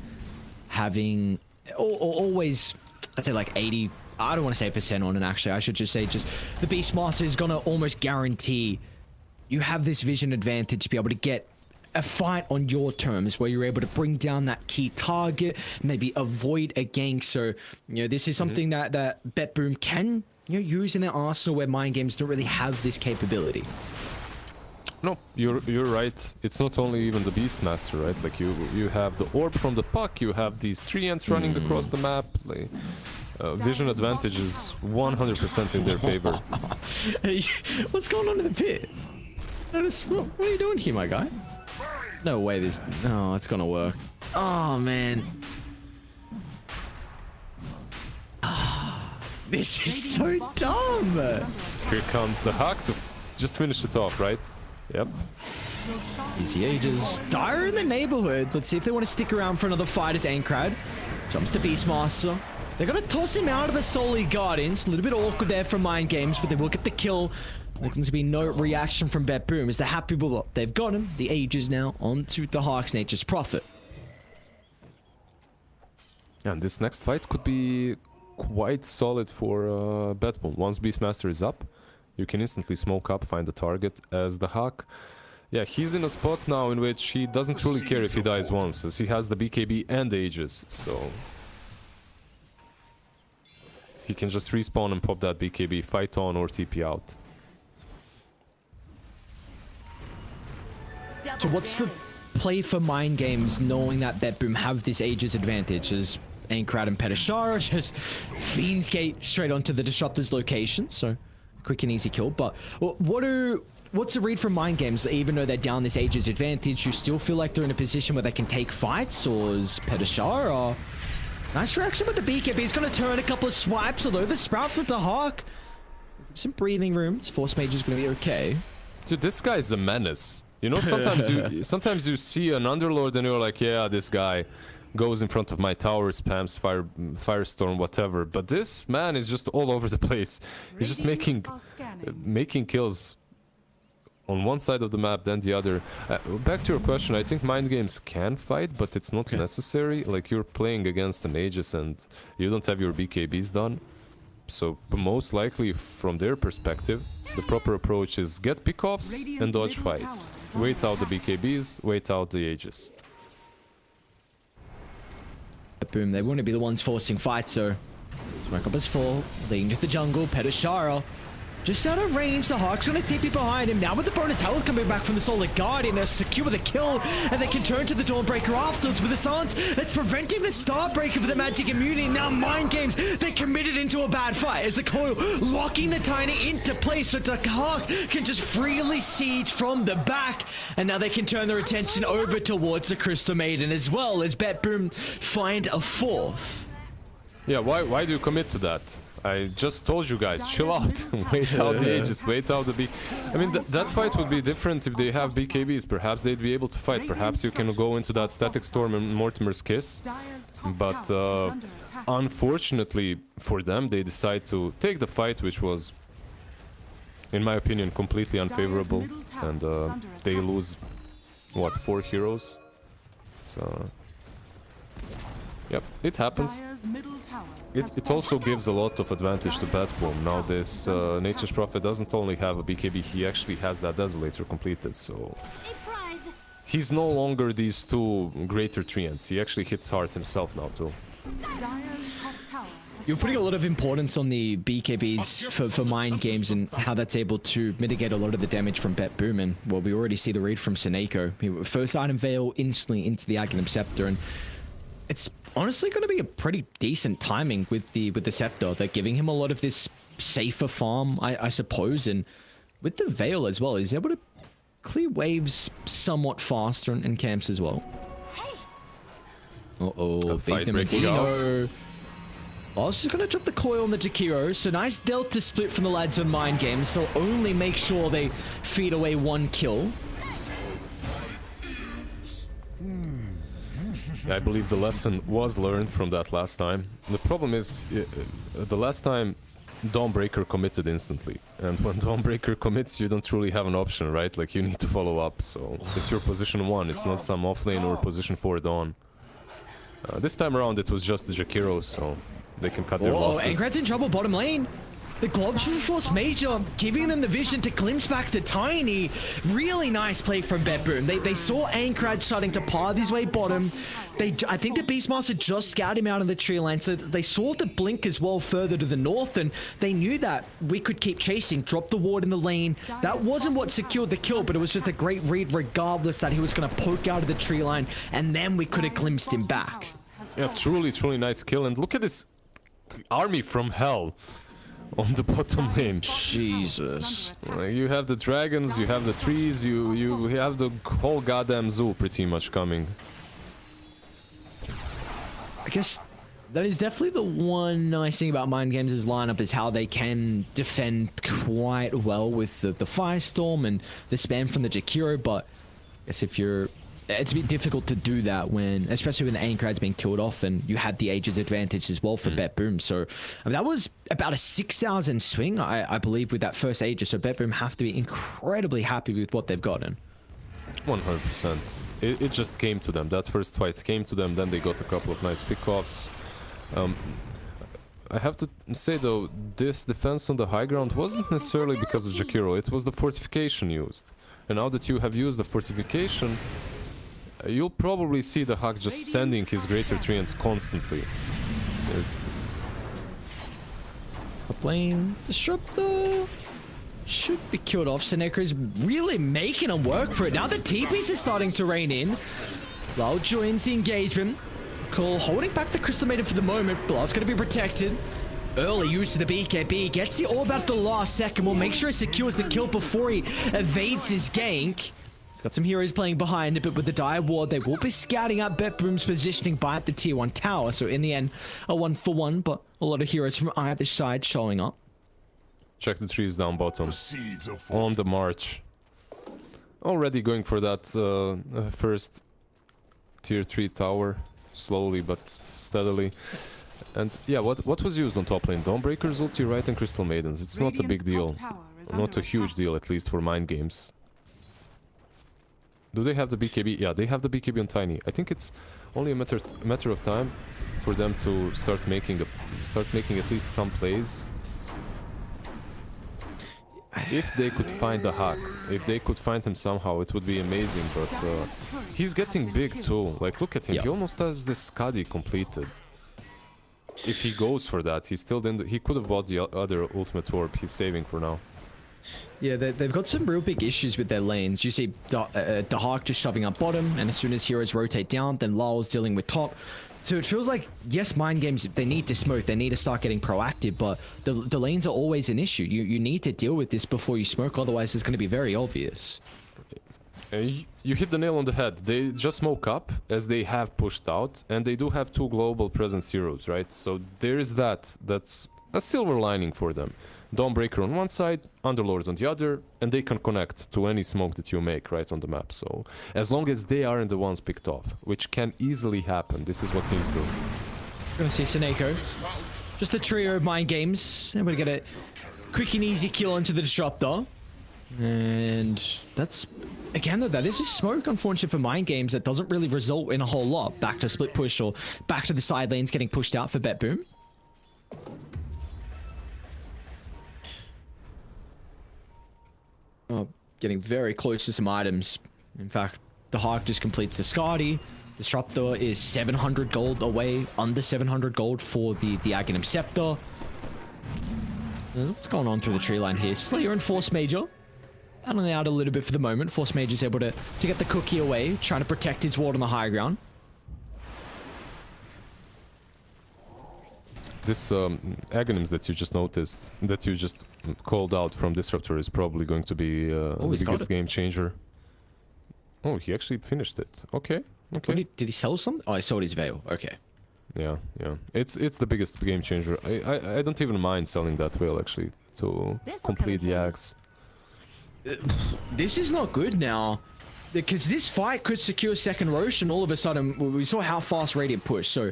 D: having always, I'd say like 80, I don't want to say percent on it actually, I should just say just the Beastmaster is going to almost guarantee you have this vision advantage to be able to get a fight on your terms where you're able to bring down that key target, maybe avoid a gank. So, you know, this is something that BetBoom can, you know, use in their arsenal where Mind Games don't really have this capability.
E: No, you're right. It's not only even the Beastmaster, right? Like you have the orb from the puck, you have these 3 ants running across the map. Like, vision advantage is 100% in their favor.
D: Hey, what's going on in the pit? What are you doing here, my guy? No way this... No, it's gonna work. Oh, man. This is so dumb.
E: Here comes the hack to just finish it off, right? Yep.
D: Easy Ages. Dire in the neighborhood. Let's see if they want to stick around for another fight as Ankrad jumps to Beastmaster. They're going to toss him out of the Solar Guardians. A little bit awkward there from Mind Games, but they will get the kill. Looking to be no reaction from BetBoom as they're happy with what they've got him. The Ages now onto the Hawk's Nature's Prophet.
E: And this next fight could be quite solid for BetBoom. Once Beastmaster is up, you can instantly smoke up, find the target, as the Hawk, Yeah, he's in a spot now in which he doesn't really care if he dies once, as he has the BKB and the Aegis, so... he can just respawn and pop that BKB, fight on or TP out.
D: So what's the play for Mind Games, knowing that BetBoom have this Aegis advantage, as Aincrad and Petashara just Fiend's Gate straight onto the Disruptor's location, so quick and easy kill. But what's the read from Mind Games? Even though they're down this Aegis advantage, you still feel like they're in a position where they can take fights, or is Petashara... Nice reaction with the BKB. He's going to turn a couple of swipes, although the Sprout from the Hawk. Some breathing room. His Force Mage is going to be okay.
E: Dude, this guy is a menace. You know, sometimes you see an Underlord and you're like, yeah, this guy goes in front of my tower, spams Firestorm, whatever. But this man is just all over the place. He's just making kills on one side of the map, then the other. Back to your question, I think Mind Games can fight, but it's not necessary. Like, you're playing against an Aegis and you don't have your BKBs done. So, most likely, from their perspective, the proper approach is get pickoffs and dodge fights. Wait out the BKBs, wait out the Aegis.
D: Boom, they want to be the ones forcing fights, so... Smoke up is full, leading to the jungle, Petashara. Just out of range, the Hawk's gonna TP behind him. Now with the bonus health coming back from the Solar Guardian, they're secure with a kill, and they can turn to the Dawnbreaker afterwards with the silence. It's preventing the Starbreaker for the magic immunity. Now Mind Games, they committed into a bad fight as the coil locking the Tiny into place so the Hawk can just freely siege from the back. And now they can turn their attention over towards the Crystal Maiden as well as BetBoom find a fourth.
E: Yeah, why do you commit to that? I just told you guys, chill out. Wait out the Aegis, wait out the B. I mean, that fight would be different if they have BKBs. Perhaps they'd be able to fight. Perhaps you can go into that Static Storm and Mortimer's Kiss. But unfortunately for them, they decide to take the fight, which was, in my opinion, completely unfavorable. And they lose, what, 4 heroes? So, yep, it happens. It also gives a lot of advantage to BetBoom. Now this Nature's Prophet doesn't only have a BKB, he actually has that Desolator completed, so... He's no longer these two greater treants, he actually hits hard himself now too.
D: You're putting a lot of importance on the BKBs for Mind Games and how that's able to mitigate a lot of the damage from BetBoom, and well, we already see the read from Seneko. First item Veil instantly into the Aghanim Scepter, and it's honestly going to be a pretty decent timing with the Scepter. They're giving him a lot of this safer farm, I suppose, and with the Veil as well, he's able to clear waves somewhat faster in camps as well. Uh-oh, big Medino. Also going to drop the coil on the Jakiro, so nice delta split from the lads on Mind Games. They'll only make sure they feed away 1 kill.
E: I believe the lesson was learned from that last time. The problem is, the last time Dawnbreaker committed instantly. And when Dawnbreaker commits, you don't really have an option, right? Like, you need to follow up, so it's your position 1, it's not some offlane or position 4 Dawn. This time around, it was just the Jakiro, so they can cut their losses.
D: Aincrad's in trouble bottom lane. The globs from Force Major, giving them the vision to glimpse back to Tiny. Really nice play from BetBoom. They saw Aincrad starting to path his way bottom. I think the Beastmaster just scouted him out of the tree line, so they saw the blink as well further to the north, and they knew that we could keep chasing, drop the ward in the lane. That wasn't what secured the kill, but it was just a great read regardless that he was going to poke out of the tree line, and then we could have glimpsed him back.
E: Yeah, truly nice kill, and look at this army from hell on the bottom lane.
D: Jesus.
E: You have the dragons, you have the trees, you have the whole goddamn zoo pretty much coming.
D: I guess that is definitely the one nice thing about Mind Games' lineup, is how they can defend quite well with the Firestorm and the spam from the Jakiro, but I guess it's a bit difficult to do that when, especially when the Aincrad's been killed off and you had the Aegis advantage as well for BetBoom. So I mean, that was about a 6,000 swing, I believe, with that first Aegis. So BetBoom have to be incredibly happy with what they've gotten.
E: 100%. It just came to them. That first fight came to them, then they got a couple of nice pickoffs. I have to say though, this defense on the high ground wasn't necessarily because of Jakiro, it was the fortification used. And now that you have used the fortification, you'll probably see the Hawk just sending his Greater Treants constantly.
D: Top lane Disruptor should be killed off. Seneca is really making him work for it. Now the TPs are starting to rain in. Lal joins the engagement. Cole holding back the Crystal Maiden for the moment. Lal's going to be protected. Early use of the BKB. Gets the orb at the last second. Will make sure he secures the kill before he evades his gank. He's got some heroes playing behind it, but with the Dire Ward, they will be scouting out BetBoom's positioning by at the tier 1 tower. So in the end, a 1-for-1, but a lot of heroes from either side showing up.
E: Check the trees down bottom. On the march. Already going for that first tier 3 tower. Slowly but steadily. And yeah, what was used on top lane? Dawnbreaker's ulti, right, and Crystal Maidens. It's not a big deal. Not a huge deal, at least for mind games. Do they have the BKB? Yeah, they have the BKB on Tiny. I think it's only a matter of time for them to start making at least some plays. If they could find the hack, if they could find him somehow, it would be amazing, but he's getting big too. Like, look at him, he almost has this Skadi completed. If he goes for that, he still didn't. He could have bought the other ultimate orb. He's saving for now.
D: Yeah, they've got some real big issues with their lanes. You see the Hawk just shoving up bottom, and as soon as heroes rotate down, then Lal's dealing with top. So it feels like, yes, mind games, they need to smoke, they need to start getting proactive, but the lanes are always an issue. You need to deal with this before you smoke, otherwise it's going to be very obvious.
E: You hit the nail on the head. They just smoke up, as they have pushed out, and they do have 2 global presence heroes, right? So there is that. That's a silver lining for them. Dawnbreaker on one side, Underlord on the other, and they can connect to any smoke that you make right on the map. So as long as they aren't the ones picked off, which can easily happen, this is what teams do.
D: Gonna see Seneko. Just a trio of mind games. And we're gonna get a quick and easy kill into the Disruptor. And that's, again, though, that is a smoke, unfortunately, for mind games that doesn't really result in a whole lot. Back to split push or back to the side lanes getting pushed out for BetBoom. Oh, getting very close to some items. In fact, the Hawk just completes the Skadi. Disruptor is 700 gold away, under 700 gold for the Aghanim Scepter. What's going on through the tree line here? Slayer and Force Major battling out a little bit for the moment. Force Major's able to get the cookie away, trying to protect his ward on the high ground.
E: This Aghanims that you just noticed, that you just called out from Disruptor, is probably going to be the biggest game changer. Oh, he actually finished it. Okay, okay.
D: Did he sell some? Oh, I sold his Veil. Okay.
E: Yeah, yeah. It's the biggest game changer. I don't even mind selling that Veil, actually, to complete the Axe.
D: This is not good now. Because this fight could secure second Roche, and all of a sudden we saw how fast Radiant pushed. So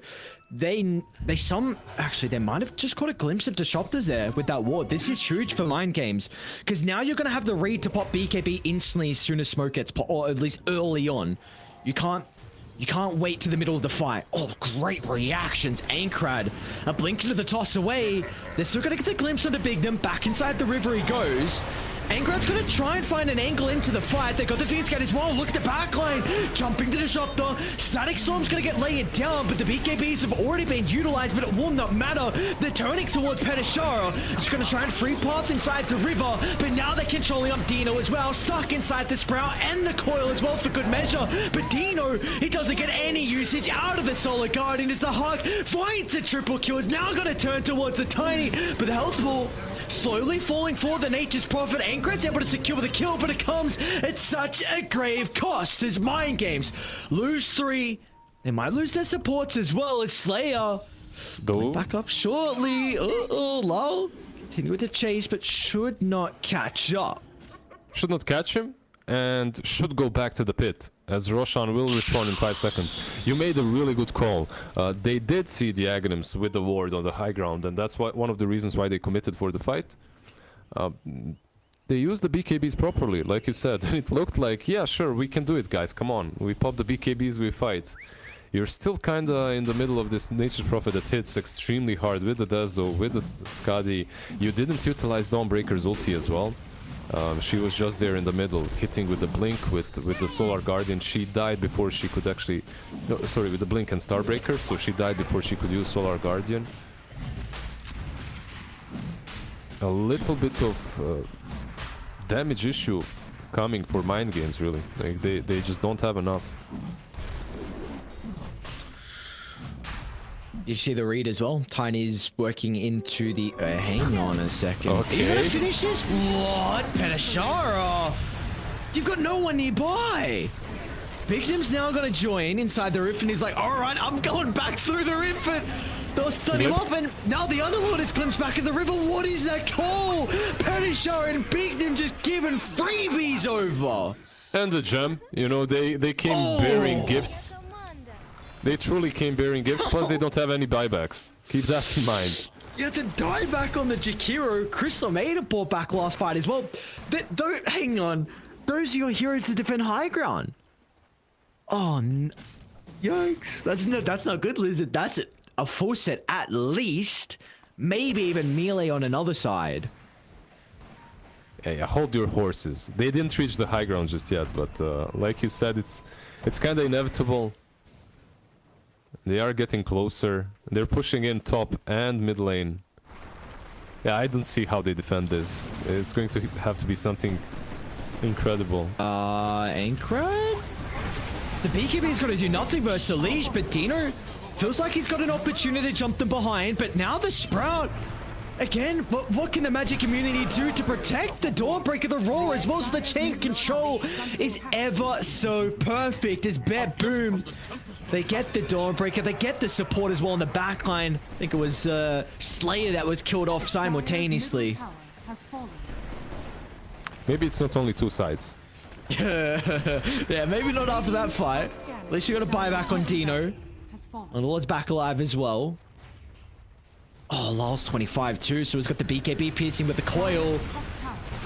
D: they might have just caught a glimpse of Disruptors there with that ward. This is huge for mind games, because now you're gonna have the read to pop BKB instantly as soon as smoke gets pop, or at least early on. You can't wait to the middle of the fight. Oh, great reactions. Ankrad, a blink into the toss away. They're still gonna get the glimpse of the Bignum. Back inside the river he goes. Angrad's gonna try and find an angle into the fight. They got the Phoenix Gate as well. Look at the backline. Jumping to Disruptor. Static Storm's gonna get laid down, but the BKBs have already been utilized, but it will not matter. They're turning towards Petishara. Just gonna try and free path inside the river, but now they're controlling up Dino as well. Stuck inside the Sprout and the Coil as well for good measure. But Dino, he doesn't get any usage out of the Solar Guardian as the Hawk finds a triple kill. Is now gonna turn towards the Tiny, but the health pool slowly falling for the Nature's Prophet. Angrad's able to secure the kill, but it comes at such a grave cost as mind games lose 3. They might lose their supports as well as Slayer. Back up shortly. Lol. Continue with the chase, but should not catch up.
E: Should not catch him, and should go back to the pit, as Roshan will respawn in 5 seconds. You made a really good call. They did see the Aghanims with the ward on the high ground, and that's one of the reasons why they committed for the fight. They used the BKBs properly, like you said, and it looked like, yeah, sure, we can do it, guys, come on. We pop the BKBs, we fight. You're still kinda in the middle of this Nature's Prophet that hits extremely hard with the Dezo, with the Skadi. You didn't utilize Dawnbreaker's ulti as well. She was just there in the middle, hitting with the blink, with the Solar Guardian. She died before she could actually... No, sorry, with the blink and Starbreaker, so she died before she could use Solar Guardian. A little bit of damage issue coming for Mind Games, really. Like, they just don't have enough.
D: You see the read as well. Tiny's working into the... hang on a second.
E: Okay.
D: Are you gonna finish this? What? Petashara? You've got no one nearby. Victim's now gonna join inside the roof, and he's like, alright, I'm going back through the roof, but they'll stun him off, and now the Underlord is clinched back in the river. What is that call? Petashara and Victim just giving freebies over.
E: And the gem, you know, they came bearing gifts. They truly came bearing gifts, plus they don't have any buybacks. Keep that in mind.
D: You have to die back on the Jakiro. Crystal Maiden brought back last fight as well. Hang on. Those are your heroes to defend high ground. Oh, yikes. That's not good, lizZard. That's a full set at least. Maybe even melee on another side.
E: Yeah, hold your horses. They didn't reach the high ground just yet, but like you said, it's kind of inevitable. They are getting closer. They're pushing in top and mid lane. Yeah, I don't see how they defend this. It's going to have to be something incredible.
D: Aincrad? The BKB is going to do nothing versus the leash, but Dino feels like he's got an opportunity to jump them behind, but now the Sprout... Again, what can the Magic community do to protect the Dawnbreaker? The Roar, as well as the chain control, is ever so perfect as BetBoom. They get the Dawnbreaker, they get the support as well in the backline. I think it was Slayer that was killed off simultaneously.
E: Maybe it's not only two sides.
D: Yeah, maybe not after that fight. At least you got a buyback on Dino. And the Lord's back alive as well. Oh, Lyle's 25 too, so he's got the BKB piercing with the coil.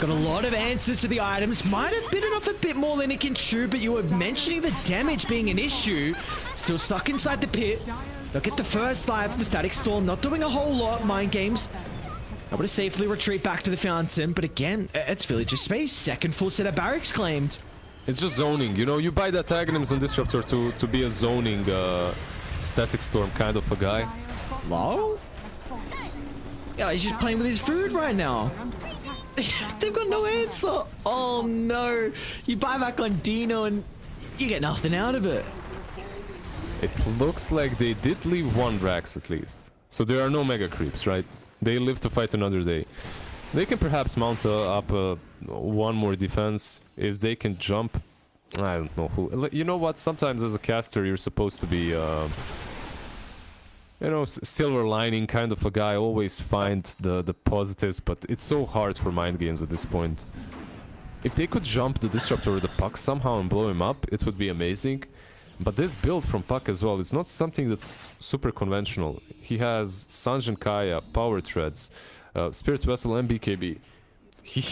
D: Got a lot of answers to the items. Might have bitten off a bit more than it can chew, but you were mentioning the damage being an issue. Still stuck inside the pit. They'll get the first life, the Static Storm, not doing a whole lot. Mind Games able to safely retreat back to the fountain, but again, it's Villager space. Second full set of barracks claimed.
E: It's just zoning, you know, you buy that Aghanims on Disruptor to be a zoning Static Storm kind of a guy.
D: Lol? Yeah, he's just playing with his food right now. They've got no answer. Oh no. You buy back on Dino and you get nothing out of it.
E: It looks like they did leave one Rax at least. So there are no mega creeps, right? They live to fight another day. They can perhaps mount up one more defense if they can jump. I don't know who. You know what? Sometimes as a caster you're supposed to be... you know, silver lining kind of a guy, always find the positives, but it's so hard for Mind Games at this point. If they could jump the Disruptor or the Puck somehow and blow him up, it would be amazing. But this build from Puck as well, it's not something that's super conventional. He has Sanjin Kaya, Power Treads, Spirit Vessel and BKB. He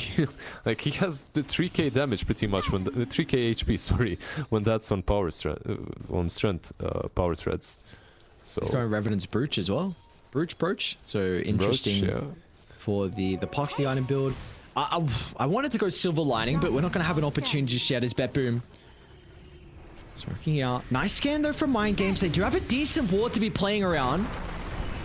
E: has the 3k damage pretty much, when the 3k HP, sorry, when that's on on strength Power Treads. So
D: he's going Revenant's Brooch as well. Brooch. So interesting for the Puck, the item build. I wanted to go Silver Lining, but we're not going to have an opportunity just yet as BetBoom. It's working out. Nice scan though from Mind Games. They do have a decent ward to be playing around.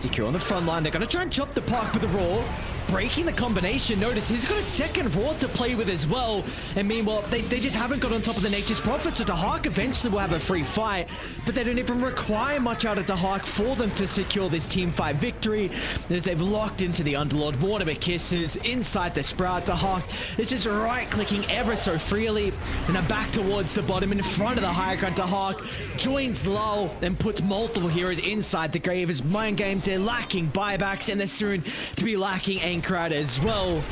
D: Secure on the front line. They're going to try and jump the Puck with the Roar. Breaking the combination. Notice he's got a second Roar to play with as well. And meanwhile, they just haven't got on top of the Nature's Prophet. So Dahak eventually will have a free fight. But they don't even require much out of Dahak for them to secure this team fight victory. As they've locked into the Underlord. Warnable Kisses inside the Sprout. Dahak is just right-clicking ever so freely. And then back towards the bottom in front of the high ground. Dahak joins Lull and puts multiple heroes inside the grave. As Mind Games, they're lacking buybacks and they're soon to be lacking Aincrad as well.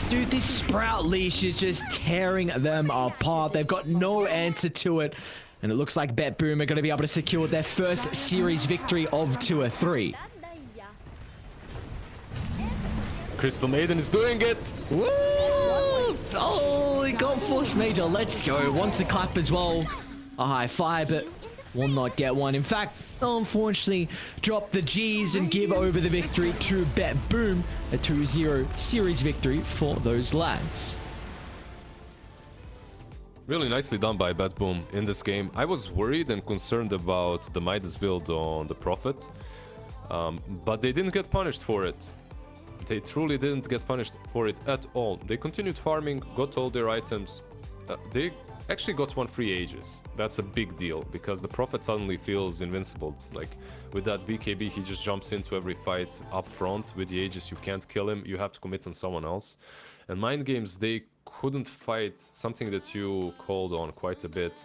D: Dude, this Sprout leash is just tearing them apart. They've got no answer to it. And it looks like BetBoom are going to be able to secure their first series victory of 2 or 3.
E: Crystal Maiden is doing it!
D: Woo! Oh, he got Force Major. Let's go. Wants a clap as well. A high five, but will not get one. In fact, unfortunately, drop the G's and give over the victory to BetBoom. A 2-0 series victory for those lads.
E: Really nicely done by BetBoom in this game. I was worried and concerned about the Midas build on the Prophet, but they didn't get punished for it. They truly didn't get punished for it at all. They continued farming, got all their items. They actually got 1 free Aegis. That's a big deal, because the Prophet suddenly feels invincible. Like, with that BKB, he just jumps into every fight up front. With the Aegis, you can't kill him. You have to commit on someone else. And Mind Games, they couldn't fight something that you called on quite a bit.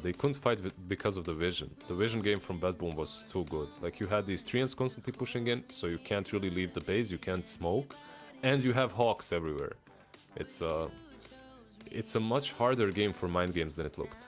E: They couldn't fight because of the vision. The vision game from BetBoom was too good. Like, you had these treants constantly pushing in, so you can't really leave the base, you can't smoke, and you have hawks everywhere. It's a much harder game for Mind Games than it looked.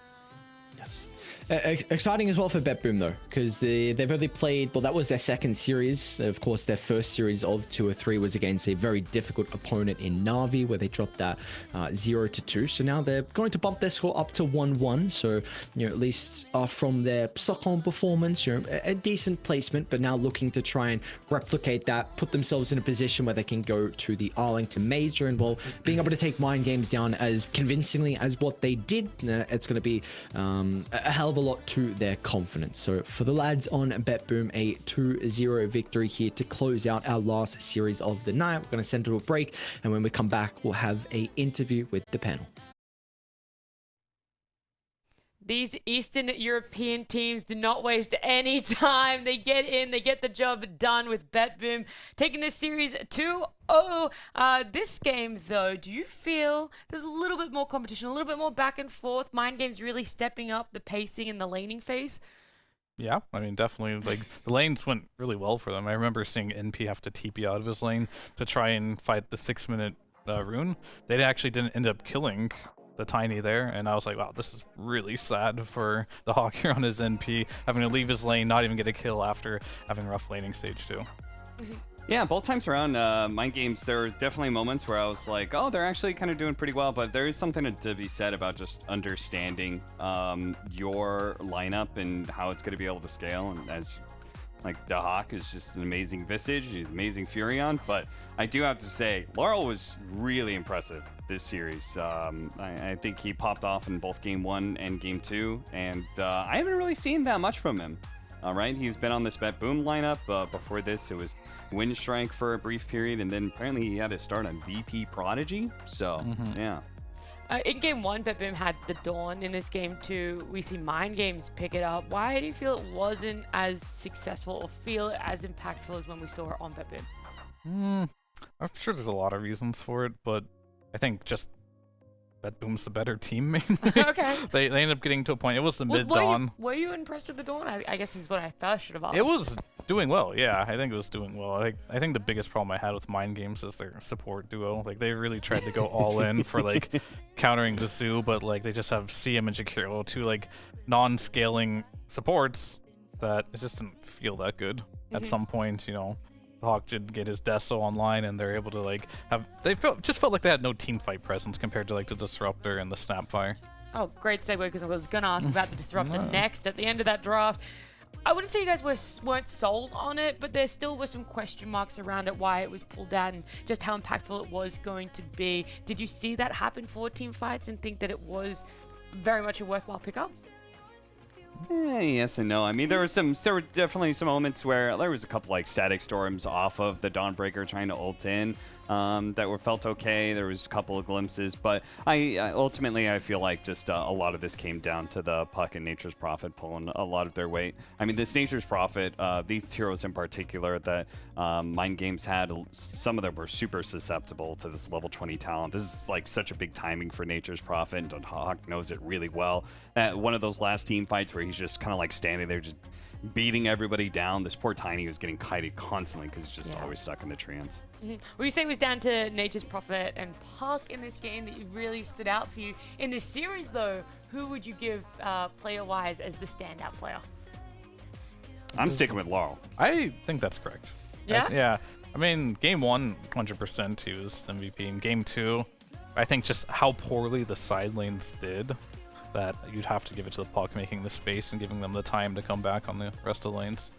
D: Yes. Exciting as well for BetBoom though, because they've only played, well, that was their second series. Of course, their first series of 2 or 3 was against a very difficult opponent in Na'Vi, where they dropped that 0-2. So now they're going to bump their score up to 1-1. So, you know, at least from their Stockholm performance, you know, a decent placement, but now looking to try and replicate that, put themselves in a position where they can go to the Arlington Major, and well, being able to take Mind Games down as convincingly as what they did, it's going to be a hell of a lot to their confidence. So for the lads on BetBoom, a 2-0 victory here to close out our last series of the night. We're going to send it to a break, and when we come back, we'll have an interview with the panel.
C: These Eastern European teams do not waste any time. They get in, they get the job done with BetBoom, taking this series 2-0. This game, though, do you feel there's a little bit more competition, a little bit more back and forth? Mind Games really stepping up the pacing and the laning phase?
B: Yeah, I mean, definitely. Like, the lanes went really well for them. I remember seeing NP have to TP out of his lane to try and fight the 6-minute rune. They actually didn't end up killing the Tiny there, and I was like, wow, this is really sad for the Hawk here on his NP, having to leave his lane, not even get a kill after having rough laning stage 2.
A: Yeah, both times around Mind Games, there were definitely moments where I was like, oh, they're actually kind of doing pretty well, but there is something to be said about just understanding your lineup and how it's going to be able to scale. And as like, the Hawk is just an amazing Visage, he's amazing Furion, but I do have to say, Laurel was really impressive this series. I think he popped off in both Game 1 and Game 2, and I haven't really seen that much from him. All right, he's been on this BetBoom lineup. Before this, it was Windstrike for a brief period, and then apparently he had to start on VP Prodigy, so yeah.
C: In Game 1, BetBoom had the Dawn. In this Game 2, we see Mind Games pick it up. Why do you feel it wasn't as successful or feel as impactful as when we saw her on BetBoom?
B: I'm sure there's a lot of reasons for it, but I think just BetBoom's the better team, mainly.
C: Okay.
B: They ended up getting to a point. It was the mid-dawn.
C: Were you impressed with the Dawn? I guess is what I first should have asked.
B: It was doing well, yeah. I think it was doing well. I think the biggest problem I had with Mind Games is their support duo. Like, they really tried to go all in for, like, countering the Zoo, but, like, they just have CM and Jakiro, 2, like, non-scaling supports that it just didn't feel that good. At some point, you know, Hawk did get his Deso online, and they're able to, like, just felt like they had no team fight presence compared to, like, the Disruptor and the Snapfire.
C: Oh, great segue, because I was going to ask about the Disruptor next. At the end of that draft, I wouldn't say you guys weren't sold on it, but there still were some question marks around it, why it was pulled out and just how impactful it was going to be. Did you see that happen for team fights and think that it was very much a worthwhile pickup?
A: Yes and no. I mean, there were definitely some moments where there was a couple like static storms off of the Dawnbreaker trying to ult in that were felt okay. There was a couple of glimpses, but ultimately I feel like just a lot of this came down to the Puck and Nature's Prophet pulling a lot of their weight. I mean, this Nature's Prophet, these heroes in particular that Mind Games had, some of them were super susceptible to this level 20 talent. This is like such a big timing for Nature's Prophet, and Hawk knows it really well. One of those last team fights where he's just kind of like standing there just beating everybody down. This poor Tiny was getting kited constantly because he's just always stuck in the trance.
C: Well, you say it was down to Nature's Prophet and Puck in this game that really stood out for you. In this series, though, who would you give player-wise as the standout player?
A: I'm sticking with Laurel.
B: I think that's correct.
C: Yeah?
B: Yeah. I mean, Game 1, 100% he was MVP. In Game 2, I think just how poorly the side lanes did, that you'd have to give it to the Puck, making the space and giving them the time to come back on the rest of the lanes.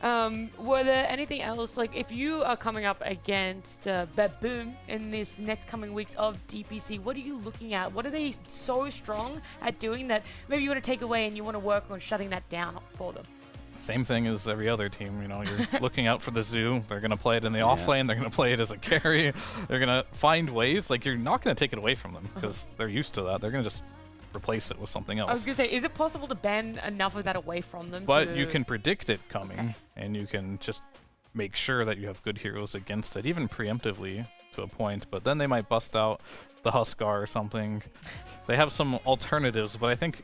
C: Were there anything else, like if you are coming up against BetBoom in this next coming weeks of DPC, what are you looking at? What are they so strong at doing that maybe you want to take away and you want to work on shutting that down for them?
B: Same thing as every other team, you know, you're looking out for the zoo. They're going to play it in the off lane. They're going to play it as a carry. They're going to find ways. Like, you're not going to take it away from them because they're used to that. They're going to just replace it with something else.
C: I was going to say, is it possible to ban enough of that away from them?
B: But you can predict it coming, and you can just make sure that you have good heroes against it, even preemptively to a point. But then they might bust out the Huskar or something. They have some alternatives, but I think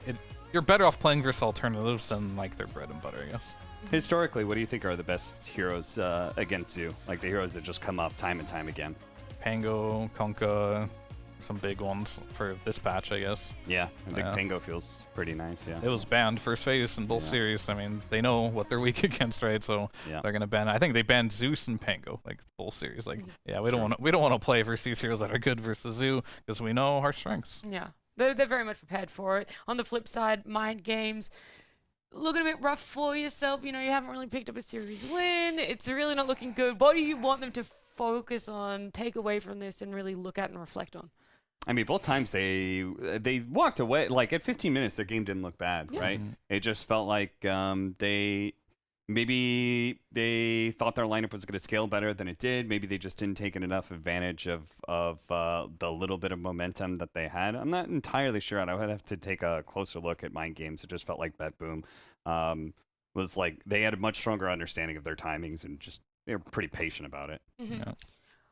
B: you're better off playing versus alternatives than like their bread and butter, I guess.
A: Historically, what do you think are the best heroes against you? Like the heroes that just come up time and time again?
B: Pango, Kunkka, some big ones for this patch, I guess.
A: Yeah, I think Pango feels pretty nice, yeah.
B: It was banned first phase in both series. I mean, they know what they're weak against, right? So they're gonna ban. I think they banned Zeus and Pango, like both series. Like, yeah, we don't want to play versus these heroes that are good versus Zoo because we know our strengths.
C: Yeah, they're very much prepared for it. On the flip side, Mind Games looking a bit rough for yourself. You know, you haven't really picked up a series win. It's really not looking good. What do you want them to focus on, take away from this, and really look at and reflect on?
A: I mean, both times they walked away. Like at 15 minutes, their game didn't look bad, right? It just felt like they thought their lineup was going to scale better than it did. Maybe they just didn't take enough advantage of the little bit of momentum that they had. I'm not entirely sure. I would have to take a closer look at Mind Games. It just felt like BetBoom was like they had a much stronger understanding of their timings and just they were pretty patient about it.
B: Yeah.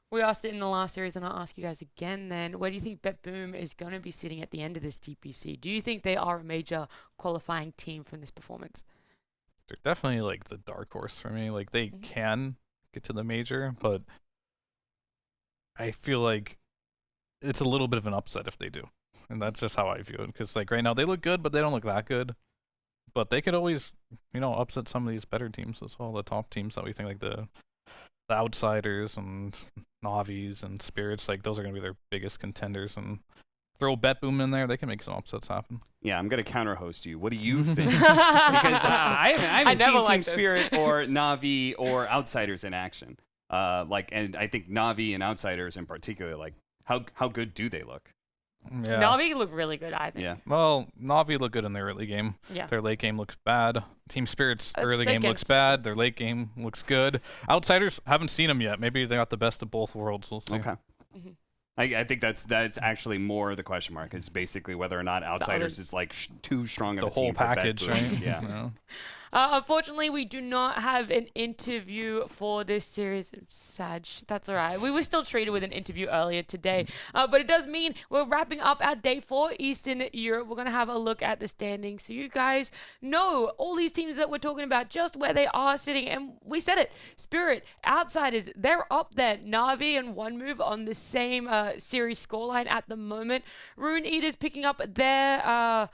C: We asked it in the last series, and I'll ask you guys again then. Where do you think BetBoom is going to be sitting at the end of this DPC? Do you think they are a major qualifying team from this performance?
B: They're definitely like the dark horse for me. Like they can get to the major, but I feel like it's a little bit of an upset if they do. And that's just how I view it. Because like right now they look good, but they don't look that good. But they could always, you know, upset some of these better teams as well. The top teams that we think like the Outsiders and Navis and Spirits, like those are going to be their biggest contenders. And throw BetBoom in there, they can make some upsets happen.
A: Yeah, I'm going to counter-host you. What do you think? Because I haven't seen Team Spirit or Navi or Outsiders in action. And I think Navi and Outsiders in particular, like how good do they look?
B: Yeah.
C: Navi look really good, I think.
A: Yeah.
B: Well, Navi look good in their early game.
C: Yeah.
B: Their late game looks bad. Team Spirit's early game looks bad. Their late game looks good. Outsiders, haven't seen them yet. Maybe they got the best of both worlds. We'll see.
A: Okay. I think that's actually more the question mark is basically whether or not Outsiders is like too strong of a team.
B: The whole package, right?
A: Yeah.
C: Unfortunately, we do not have an interview for this series. Sad. That's all right. We were still treated with an interview earlier today. But it does mean we're wrapping up our day 4 Eastern Europe. We're going to have a look at the standings so you guys know all these teams that we're talking about, just where they are sitting. And we said it. Spirit, Outsiders, they're up there. Navi and One Move on the same series scoreline at the moment. Rune Eaters picking up their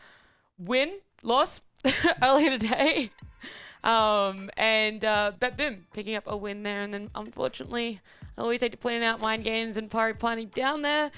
C: loss earlier today. And BetBoom picking up a win there. And then, unfortunately, I always hate to point out Mind Games and Pari Pani down there.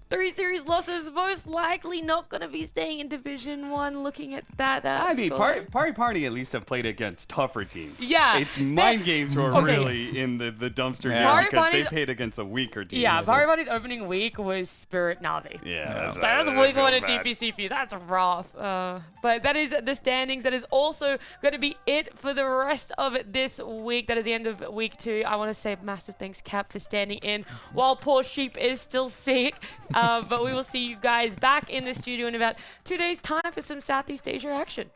C: 3 series losses, most likely not going to be staying in Division 1 looking at that.
A: I mean, Pari Party at least have played against tougher teams.
C: Yeah.
A: It's Mind Games who are really in the dumpster here because they played against a weaker team.
C: Yeah, Pari Party's opening week was Spirit Navi.
A: Yeah.
C: That's week 1 at DPCP. That's rough. But that is the standings. That is also going to be it for the rest of this week. That is the end of week 2. I want to say massive thanks, Cap, for standing in while poor Sheep is still sick. But we will see you guys back in the studio in about 2 days' time for some Southeast Asia action.